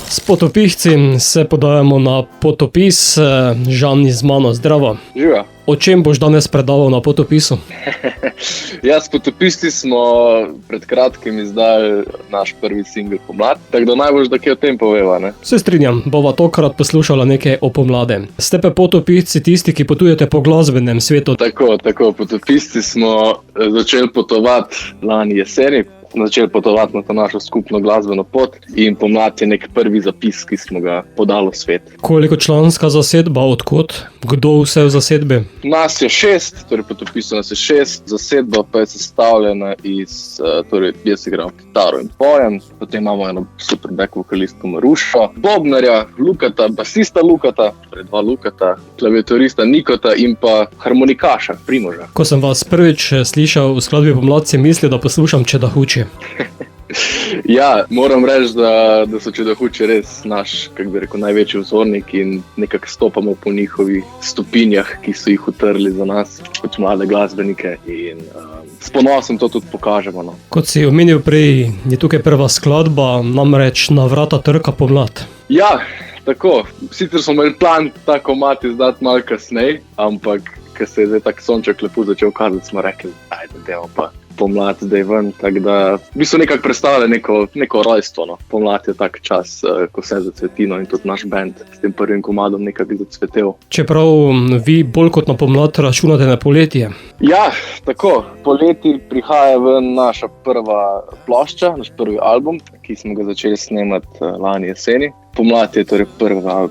S potopihci se podajamo na potopis. Žan z mano, zdravo. Živa. O čem boš danes predaval na potopisu? Ja, s potopisti smo pred kratkim izdali naš prvi singel Pomlad, tako da najbolj da kaj o tem poveva, ne? Se strinjam, bova tokrat poslušala nekaj o pomlade. Ste pa potopihci tisti, ki potujete po glasbenem svetu? Tako, potopisti smo začeli potovati lani jeseni. Začeli potovati na to našo skupno glasbeno pot in Pomlad je nek prvi zapis, ki smo ga podali v svet. Koliko članska zasedba, odkot? Kdo vse v zasedbi? Nas je 6, torej potopisov nas je 6, zasedba pa je sestavljena iz, torej jaz igram kitaro in pojem, potem imamo eno super back vokalistko Marušo, bobnarja Lukata, basista Lukata, torej 2 Lukata, klaviaturista Nikota in pa harmonikaša Primoža. Ko sem vas prvič slišal v skladbi Pomlad, si mislil, da poslušam Čedahuči. Ja, moram reči, da so Čedahuči res naš, kako bi rekel, največji vzornik in nekako stopamo po njihovih stopinjah, ki so jih utrli za nas kot mlade glasbenike in s ponosom to tudi pokažemo. No. Kot si omenil prej, je tukaj prva skladba, namreč Na vrata trka pomlad. Ja, tako. Sicer smo imeli plan ta komad izdati malo kasneje, ampak ko se je zdaj tak sonček lepo začel kazati, smo rekli, ajde, dajmo pa Pomlad zdaj ven, tako da v bistvu nekako predstavlja neko rojstvo. No. Pomlad je tak čas, ko se zacveti, no, in tudi naš band s tem prvim komadom nekako zacvetel. Čeprav vi bolj kot na pomlad računate na poletje. Ja, tako. Poleti prihaja ven naša prva plošča, naš prvi album, ki smo ga začeli snemati lani jeseni. Pomlad je torej prva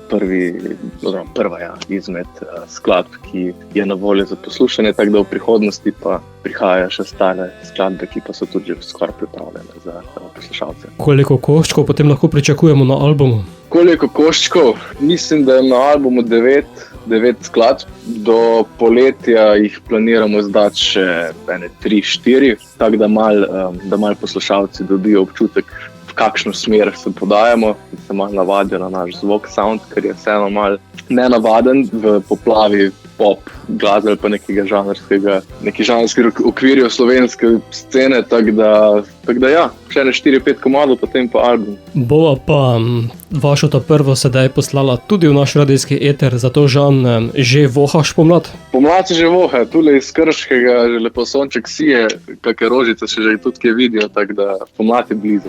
izmed skladb, ki je na voljo za poslušanje, tako da v prihodnosti pa prihajajo še stare skladbe, ki pa so tudi že skoraj pripravljene za poslušalce. Koliko koščkov potem lahko pričakujemo na albumu? Koliko koščkov? Mislim, da je na albumu 9 skladb. Do poletja jih planiramo izdati še 3-4, tako da malo poslušalci dobijo občutek, v kakšno smer se podajamo, da se malo navadijo na naš zvok, sound, ker je vseeno malo nenavaden v poplavi pop glasbe ali pa nekega žanrskega okvirja slovenske scene, tako da ja, še 4-5 komadov, potem pa album. Bova pa vašo ta prvo sedaj poslala tudi v naš radijski eter, zato Žan, že vohaš pomlad? Pomlad se že voha, tule iz Krškega že lepo sonček sije, kakšne rožice se že tudi kje vidijo, tako da pomlad je blizu.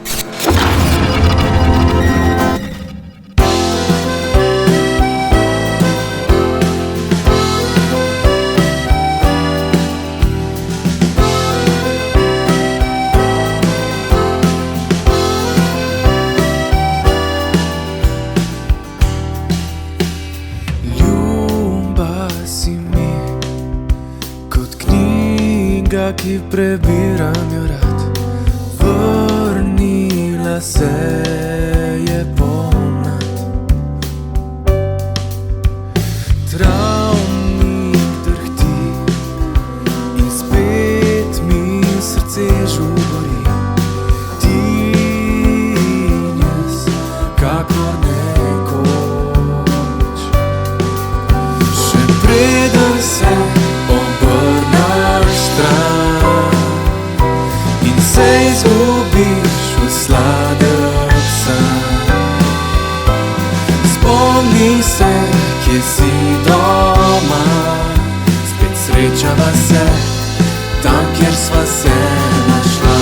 Ki prebiram jo rad, vrnila se je pomlad. Travnik drhti in spet mi srce žubori. Ti in jaz, kakor nekoč. Še preden se obrnaš stran in se izgubiš v sladek san. Spomni se, kje si doma, spet srečava se tam, kjer sva se našla.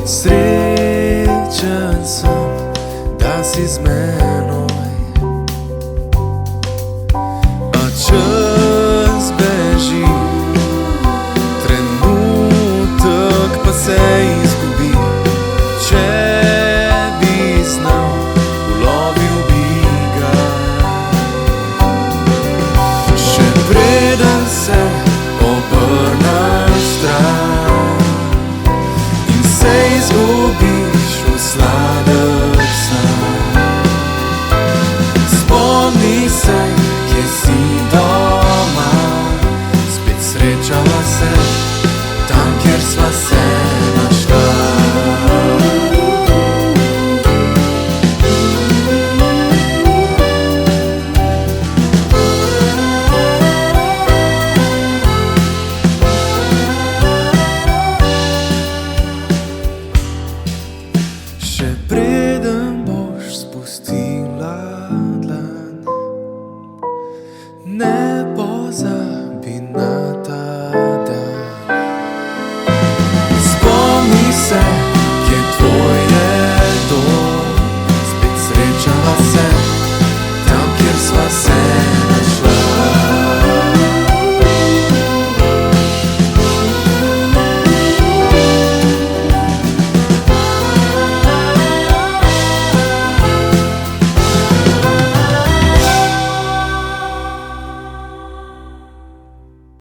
Srečen sem, da si z menim. roza.